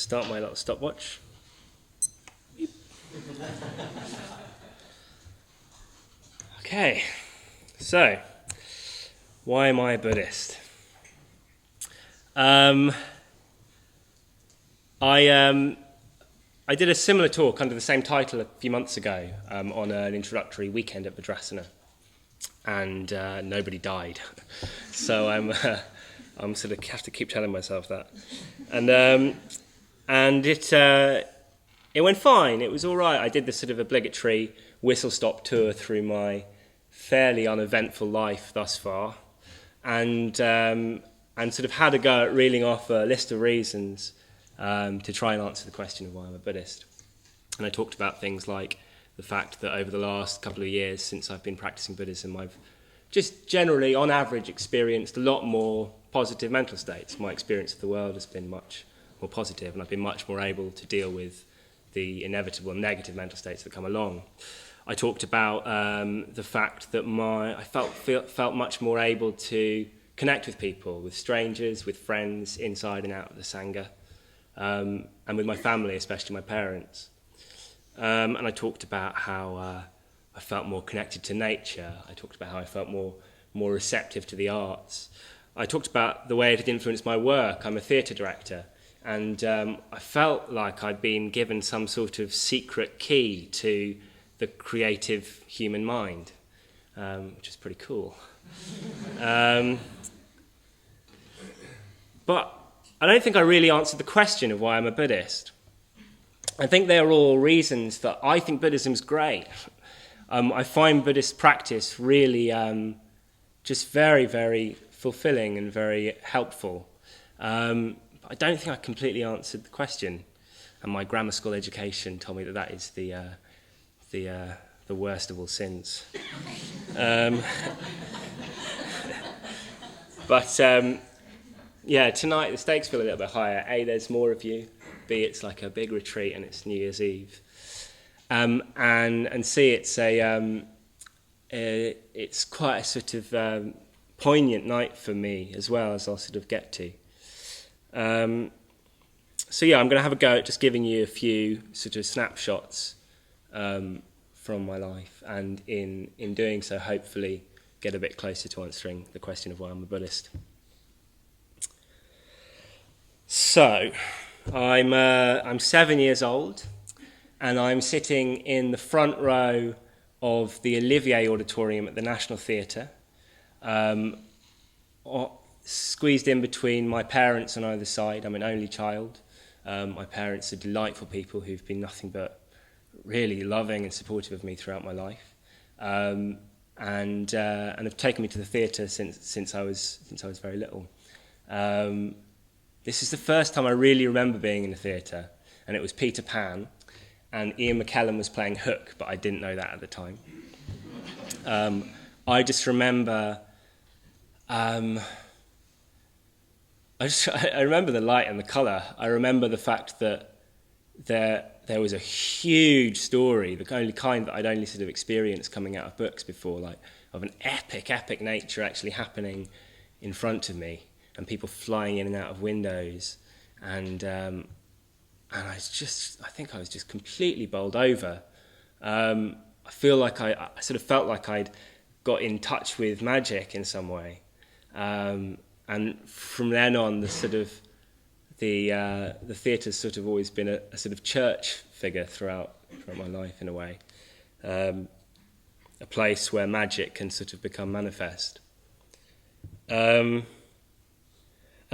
start my little stopwatch. Okay, so why am I a Buddhist? I did a similar talk under the same title a few months ago on an introductory weekend at Buddhism, and nobody died. So I'm sort of have to keep telling myself that, and it went fine. It was all right. I did this sort of obligatory whistle-stop tour through my fairly uneventful life thus far, and sort of had a go at reeling off a list of reasons to try and answer the question of why I'm a Buddhist. And I talked about things like the fact that over the last couple of years since I've been practicing Buddhism, I've just generally, on average, experienced a lot more positive mental states. My experience of the world has been much more positive, and I've been much more able to deal with the inevitable negative mental states that come along. I talked about the fact that I felt much more able to connect with people, with strangers, with friends, inside and out of the Sangha, and with my family, especially my parents. And I talked about how I felt more connected to nature. I talked about how I felt more receptive to the arts. I talked about the way it had influenced my work. I'm a theatre director, and I felt like I'd been given some sort of secret key to the creative human mind, which is pretty cool. But I don't think I really answered the question of why I'm a Buddhist. I think they are all reasons that I think Buddhism's great. I find Buddhist practice really just very, very fulfilling and very helpful. I don't think I completely answered the question, and my grammar school education told me that is the worst of all sins. Yeah, tonight the stakes feel a little bit higher. A, there's more of you. B, it's like a big retreat and it's New Year's Eve. And C, it's quite a sort of poignant night for me as well, as I'll sort of get to. So yeah, I'm going to have a go at just giving you a few sort of snapshots from my life, and in doing so, hopefully get a bit closer to answering the question of why I'm a Buddhist. So, I'm 7 years old, and I'm sitting in the front row of the Olivier Auditorium at the National Theatre, squeezed in between my parents on either side. I'm an only child. My parents are delightful people who've been nothing but really loving and supportive of me throughout my life, and have taken me to the theatre since I was very little. This is the first time I really remember being in a theatre, and it was Peter Pan, and Ian McKellen was playing Hook, but I didn't know that at the time. I just remember, I remember the light and the colour. I remember the fact that there was a huge story, the only kind that I'd only sort of experienced coming out of books before, like of an epic nature actually happening in front of me, and people flying in and out of windows, and I think I was just completely bowled over. I feel like I sort of felt like I'd got in touch with magic in some way, and from then on, the theatre's sort of always been a sort of church figure throughout my life in a way, a place where magic can sort of become manifest.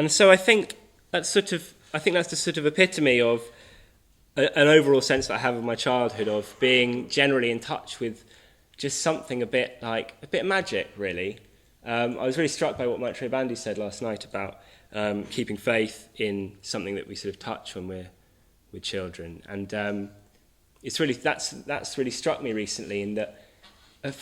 And so I think that's the sort of epitome of an overall sense that I have of my childhood, of being generally in touch with just something a bit magic, really. I was really struck by what Maitreya Bandhi said last night about keeping faith in something that we sort of touch when we're children, and it's really that's really struck me recently, in that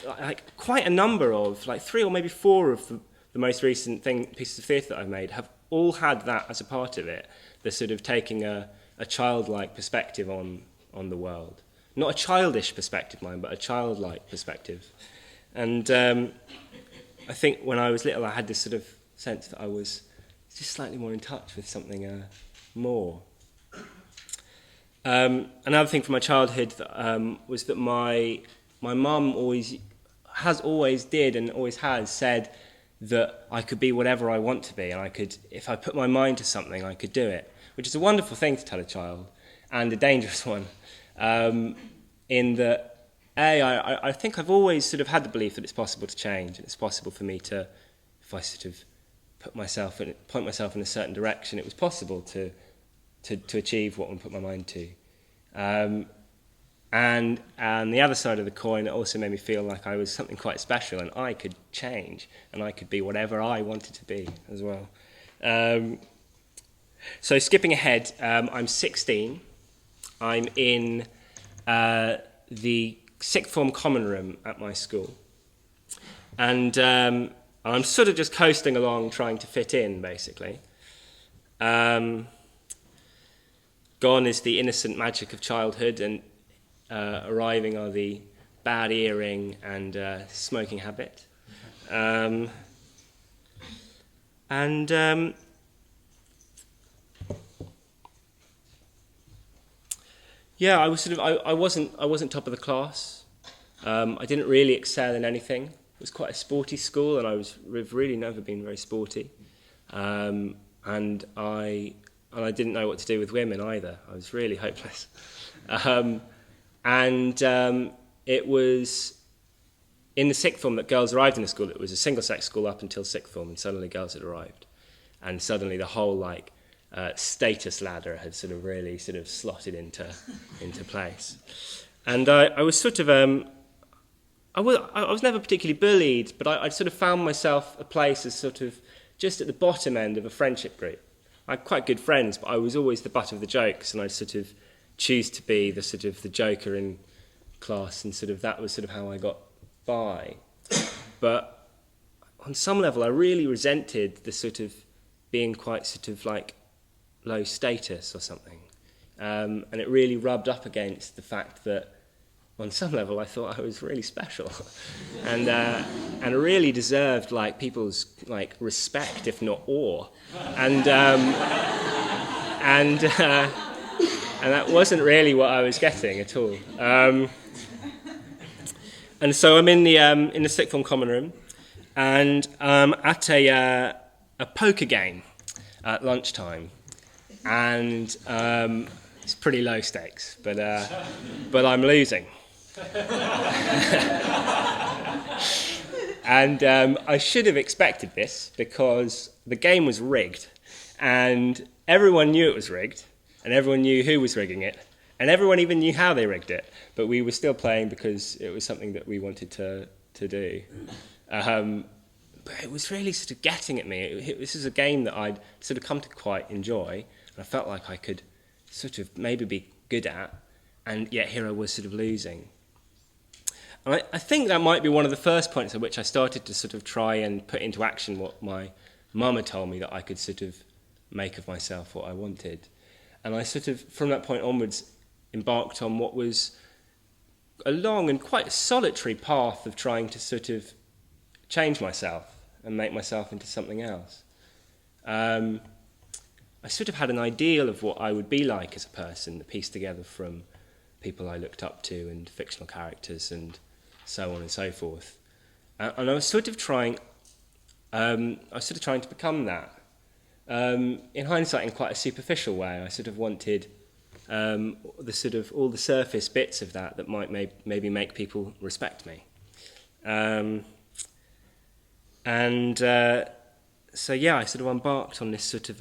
like quite a number of, like 3 or maybe 4 of the most recent pieces of theatre that I've made have all had that as a part of it. They're sort of taking a childlike perspective on the world. Not a childish perspective, mind, but a childlike perspective. And I think when I was little, I had this sort of sense that I was just slightly more in touch with something more. Another thing from my childhood was that my mum always did and always has said that I could be whatever I want to be, and I could, if I put my mind to something, I could do it, which is a wonderful thing to tell a child, and a dangerous one, in that, I think I've always sort of had the belief that it's possible to change, and it's possible for me to, if I sort of point myself in a certain direction, it was possible to achieve what I put my mind to. And the other side of the coin, it also made me feel like I was something quite special, and I could change, and I could be whatever I wanted to be as well. So skipping ahead, I'm 16. I'm in the sixth form common room at my school. And I'm sort of just coasting along, trying to fit in, basically. Gone is the innocent magic of childhood, and arriving are the bad earring and smoking habit. Yeah, I was sort of I wasn't top of the class. I didn't really excel in anything. It was quite a sporty school, and I've really never been very sporty. And I didn't know what to do with women either. I was really hopeless. It was in the sixth form that girls arrived in the school. It was a single-sex school up until sixth form, and suddenly girls had arrived. And suddenly the whole status ladder had sort of really sort of slotted into place. And I was sort of I was never particularly bullied, but I sort of found myself a place as sort of just at the bottom end of a friendship group. I had quite good friends, but I was always the butt of the jokes, and I sort of choose to be the sort of the joker in class, and sort of that was sort of how I got by. But on some level, I really resented the sort of being quite sort of like low status or something, and it really rubbed up against the fact that on some level I thought I was really special, and really deserved people's respect, if not awe, and that wasn't really what I was getting at all. And so I'm in the sixth form common room, and at a poker game at lunchtime, and it's pretty low stakes, but I'm losing. And I should have expected this, because the game was rigged, and everyone knew it was rigged, and everyone knew who was rigging it, and everyone even knew how they rigged it, but we were still playing because it was something that we wanted to do. But it was really sort of getting at me. This is a game that I'd sort of come to quite enjoy, and I felt like I could sort of maybe be good at, and yet here I was sort of losing. And I think that might be one of the first points at which I started to sort of try and put into action what my mum had told me that I could sort of make of myself what I wanted. And I sort of, from that point onwards, embarked on what was a long and quite solitary path of trying to sort of change myself and make myself into something else. I sort of had an ideal of what I would be like as a person, pieced together from people I looked up to and fictional characters and so on and so forth. And I was sort of trying to become that. In hindsight, in quite a superficial way, I sort of wanted the sort of all the surface bits of that might maybe make people respect me. So yeah, I sort of embarked on this sort of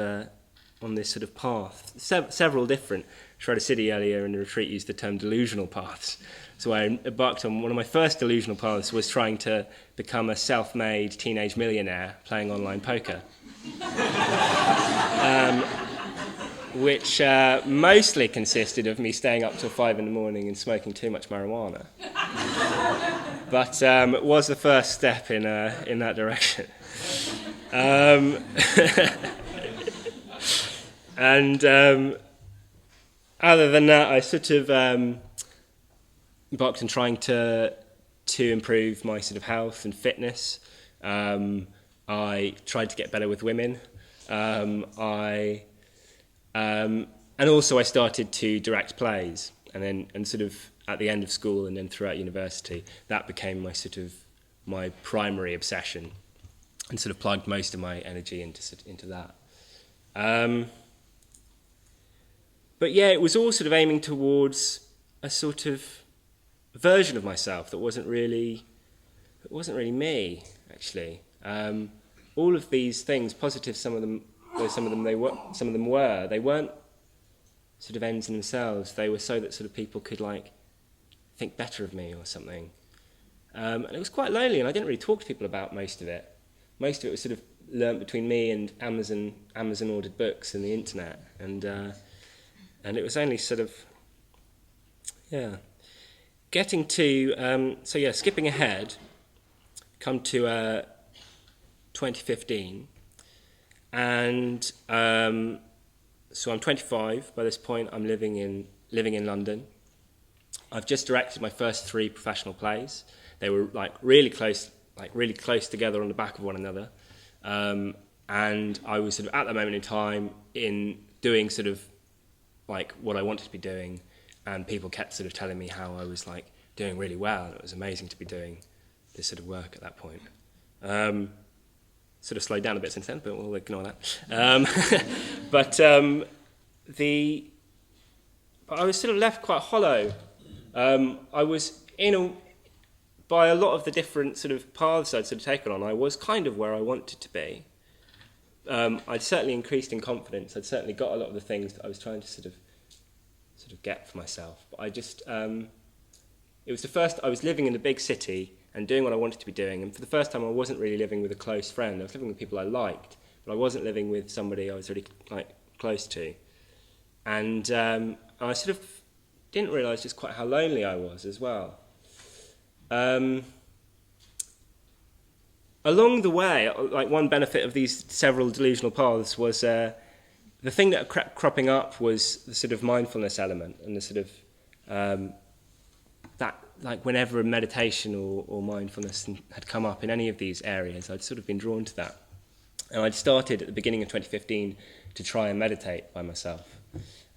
path. Several different. Schroeder City earlier in the retreat used the term delusional paths. So I embarked on one of my first delusional paths was trying to become a self-made teenage millionaire playing online poker, which mostly consisted of me staying up till 5 a.m. and smoking too much marijuana. But it was the first step in that direction. Other than that, I sort of embarked on trying to improve my sort of health and fitness. I tried to get better with women. I And also I started to direct plays, and sort of at the end of school and then throughout university, that became my primary obsession, and sort of plugged most of my energy into that. But yeah, it was all sort of aiming towards a sort of version of myself that wasn't really me, actually. All of these things, positive, some of them were. They weren't sort of ends in themselves. They were so that sort of people could like think better of me or something. And it was quite lonely, and I didn't really talk to people about most of it. Most of it was sort of learnt between me and Amazon ordered books and the internet, and it was only sort of getting to skipping ahead, come to 2015, and so I'm 25 by this point. I'm living in London. I've just directed my first 3 professional plays. They were really close together on the back of one another, and I was sort of at that moment in time in doing sort of like what I wanted to be doing, and people kept sort of telling me how I was like doing really well, and it was amazing to be doing this sort of work at that point. Sort of slowed down a bit since then, but we'll ignore that. But I was sort of left quite hollow. I was by a lot of the different sort of paths I'd sort of taken on, I was kind of where I wanted to be. I'd certainly increased in confidence. I'd certainly got a lot of the things that I was trying to sort of get for myself. But I just, it was the first, I was living in a big city and doing what I wanted to be doing. And for the first time, I wasn't really living with a close friend. I was living with people I liked, but I wasn't living with somebody I was really close to. And I sort of didn't realise just quite how lonely I was as well. Along the way, like one benefit of these several delusional paths was the thing that kept cropping up was the sort of mindfulness element, and the sort of that, like whenever a meditation or mindfulness had come up in any of these areas, I'd sort of been drawn to that. And I'd started at the beginning of 2015 to try and meditate by myself.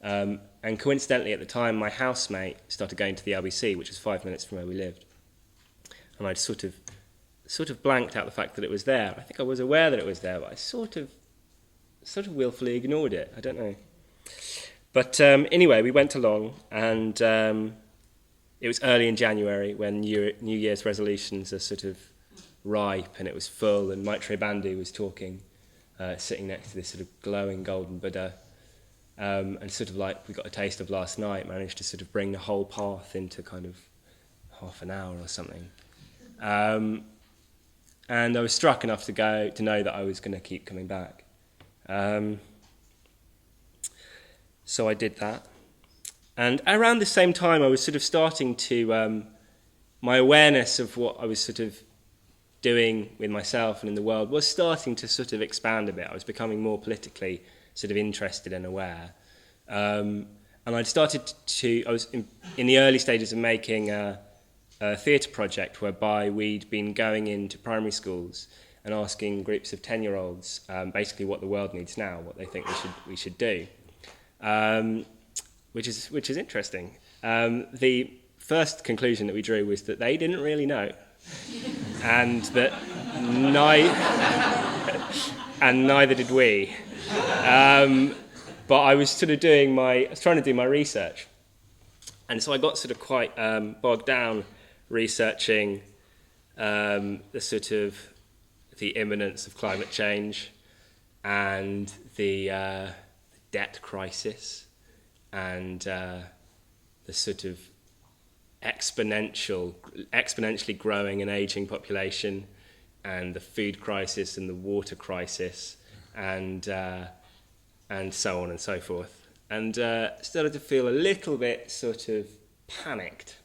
And coincidentally at the time, my housemate started going to the LBC, which was 5 minutes from where we lived. And I'd sort of blanked out the fact that it was there. I think I was aware that it was there, but I sort of willfully ignored it. I don't know. But anyway, we went along, and it was early in January when New Year's resolutions are sort of ripe, and it was full, and Maitre Bandu was talking, sitting next to this sort of glowing golden Buddha, and sort of like we got a taste of last night, managed to sort of bring the whole path into kind of half an hour or something. And I was struck enough to know that I was going to keep coming back. So I did that. And around the same time, I was sort of starting to, my awareness of what I was sort of doing with myself and in the world was starting to sort of expand a bit. I was becoming more politically sort of interested and aware. And I'd started I was in the early stages of making a theatre project whereby we'd been going into primary schools and asking groups of 10-year-olds basically what the world needs now, what they think we should do, which is interesting. The first conclusion that we drew was that they didn't really know, and that neither did we. But I was sort of trying to do my research, and so I got sort of quite bogged down researching the imminence of climate change and the debt crisis and the sort of exponentially growing and aging population and the food crisis and the water crisis and so on and so forth, and started to feel a little bit sort of panicked.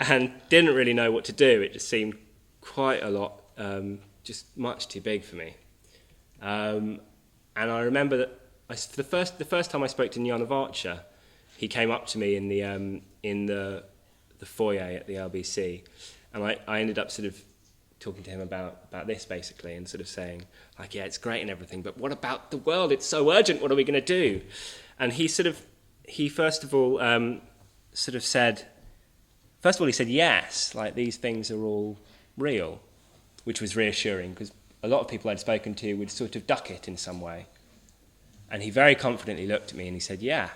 And didn't really know what to do. It just seemed quite a lot, just much too big for me. And I remember that the first time I spoke to Nyan of Archer, he came up to me in the foyer at the LBC, and I ended up sort of talking to him about this basically, and sort of saying, like, yeah, it's great and everything, but what about the world? It's so urgent. What are we going to do? And he first of all said yes, like these things are all real, which was reassuring because a lot of people I'd spoken to would sort of duck it in some way. And he very confidently looked at me and he said, yeah.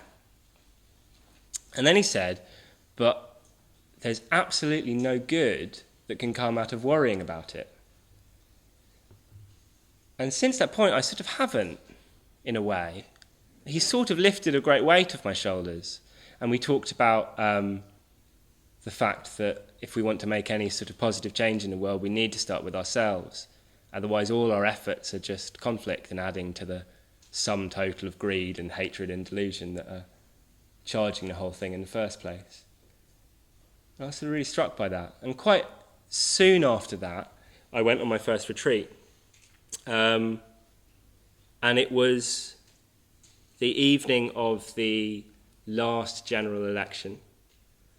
And then he said, but there's absolutely no good that can come out of worrying about it. And since that point, I sort of haven't, in a way. He sort of lifted a great weight off my shoulders. And we talked about the fact that if we want to make any sort of positive change in the world, we need to start with ourselves. Otherwise, all our efforts are just conflict and adding to the sum total of greed and hatred and delusion that are charging the whole thing in the first place. And I was really struck by that. And quite soon after that, I went on my first retreat. And it was the evening of the last general election.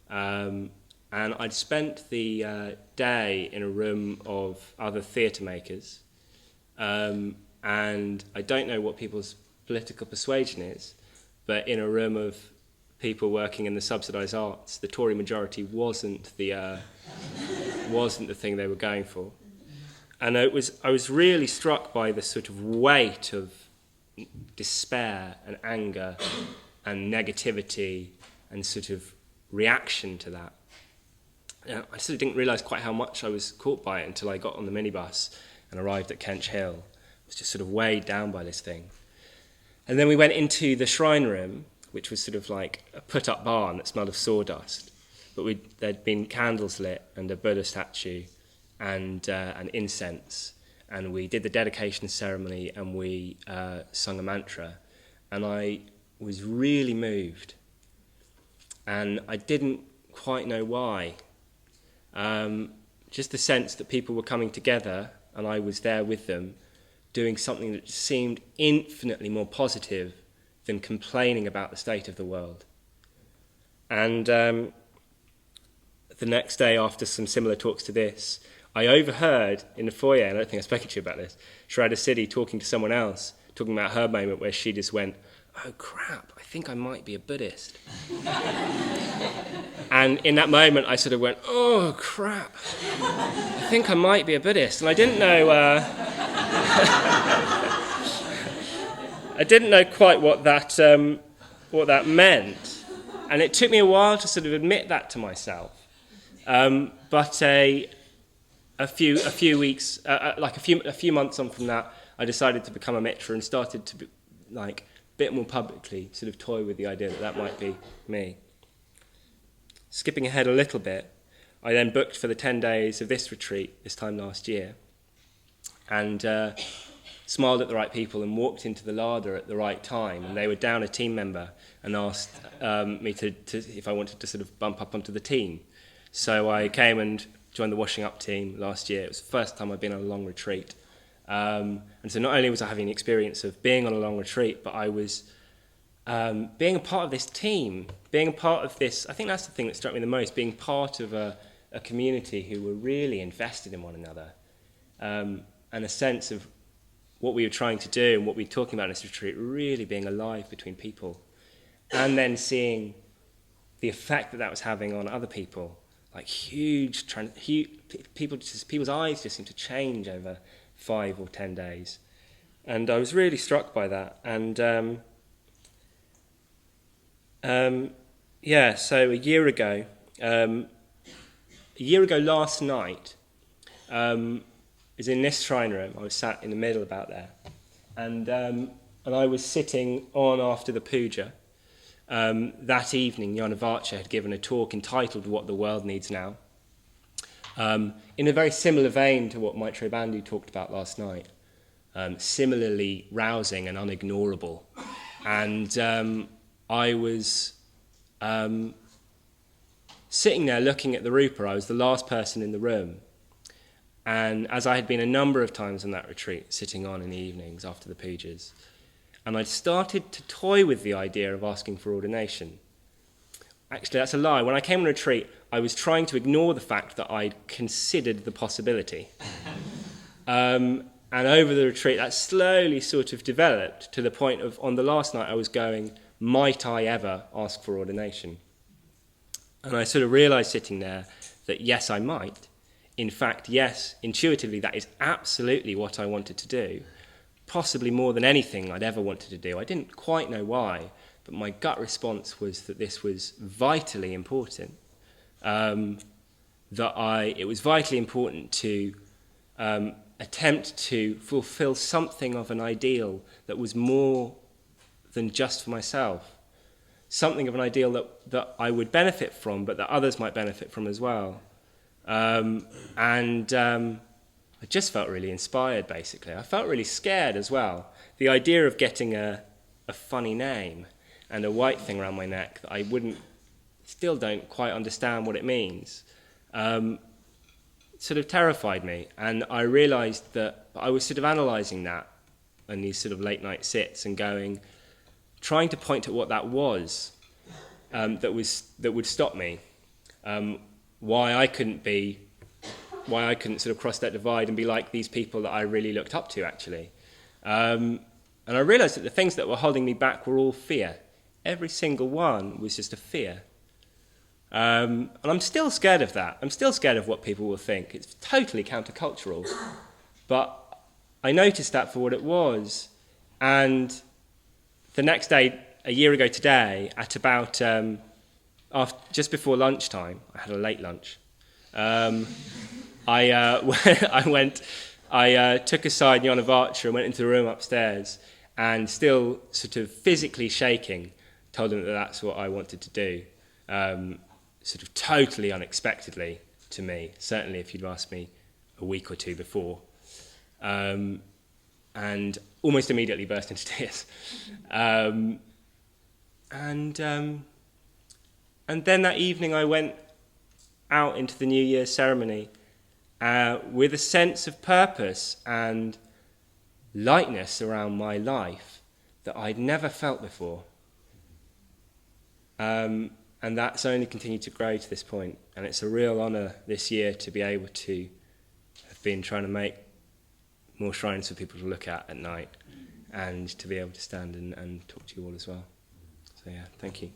And I'd spent the day in a room of other theatre makers. And I don't know what people's political persuasion is, but in a room of people working in the subsidised arts, the Tory majority wasn't the thing they were going for. And I was really struck by the sort of weight of despair and anger and negativity and sort of reaction to that. I sort of didn't realise quite how much I was caught by it until I got on the minibus and arrived at Kench Hill. I was just sort of weighed down by this thing. And then we went into the shrine room, which was sort of like a put-up barn that smelled of sawdust. But there'd been candles lit and a Buddha statue and incense. And we did the dedication ceremony and we sung a mantra. And I was really moved. And I didn't quite know why. Just the sense that people were coming together and I was there with them, doing something that seemed infinitely more positive than complaining about the state of the world. And the next day, after some similar talks to this, I overheard in the foyer, and I don't think I've spoken to you about this, Sharada Siddhi talking to someone else, talking about her moment where she just went, oh crap, I think I might be a Buddhist. And in that moment, I sort of went, oh crap, I think I might be a Buddhist. And I didn't know... I didn't know quite what that meant, and it took me a while to sort of admit that to myself. But a few weeks, a few months on from that, I decided to become a mitra and started to be, like, a bit more publicly sort of toy with the idea that might be me. Skipping ahead a little bit, I then booked for the 10 days of this retreat this time last year, and smiled at the right people and walked into the larder at the right time, and they were down a team member and asked me to if I wanted to sort of bump up onto the team. So I came and joined the washing up team last year. It was the first time I'd been on a long retreat. And so not only was I having the experience of being on a long retreat, but I was being a part of this team, being a part of this. I think that's the thing that struck me the most, being part of a community who were really invested in one another, and a sense of what we were trying to do and what we were talking about in this retreat really being alive between people, and then seeing the effect that was having on other people, like people's eyes just seemed to change over 5 or 10 days, and I was really struck by that. And so a year ago last night, was in this shrine room. I was sat in the middle about there, and I was sitting on after the puja. That evening, Jana Vacha had given a talk entitled "What the World Needs Now," in a very similar vein to what Maitreya Bandhu talked about last night, similarly rousing and unignorable. And I was sitting there looking at the Rupa. I was the last person in the room. And as I had been a number of times on that retreat, sitting on in the evenings after the pujas, and I'd started to toy with the idea of asking for ordination. actually, that's a lie. When I came on a retreat, I was trying to ignore the fact that I'd considered the possibility. And over the retreat, that slowly sort of developed to the point of, on the last night, I was going, might I ever ask for ordination? And I sort of realised sitting there that yes, I might. In fact, yes, intuitively, that is absolutely what I wanted to do, possibly more than anything I'd ever wanted to do. I didn't quite know why, but my gut response was that this was vitally important. It was vitally important to attempt to fulfill something of an ideal that was more than just for myself, something of an ideal that I would benefit from, but that others might benefit from as well. I just felt really inspired, basically. I felt really scared as well. The idea of getting a funny name and a white thing around my neck that I still don't quite understand what it means, sort of terrified me. And I realised that I was sort of analysing that in these sort of late night sits and trying to point at what that was, that would stop me, why I couldn't sort of cross that divide and be like these people that I really looked up to, actually. And I realised that the things that were holding me back were all fear. Every single one was just a fear. And I'm still scared of that. I'm still scared of what people will think. It's totally countercultural. But I noticed that for what it was. And the next day, a year ago today, at about just before lunchtime, I had a late lunch. I took aside Jan Archer and went into the room upstairs, and still sort of physically shaking, told him that that's what I wanted to do. Sort of totally unexpectedly to me, certainly if you'd asked me a week or two before. And almost immediately burst into tears. And then that evening I went out into the New Year's ceremony with a sense of purpose and lightness around my life that I'd never felt before. And that's only continued to grow to this point. And it's a real honour this year to be able to have been trying to make more shrines for people to look at night, and to be able to stand and talk to you all as well. So yeah, thank you.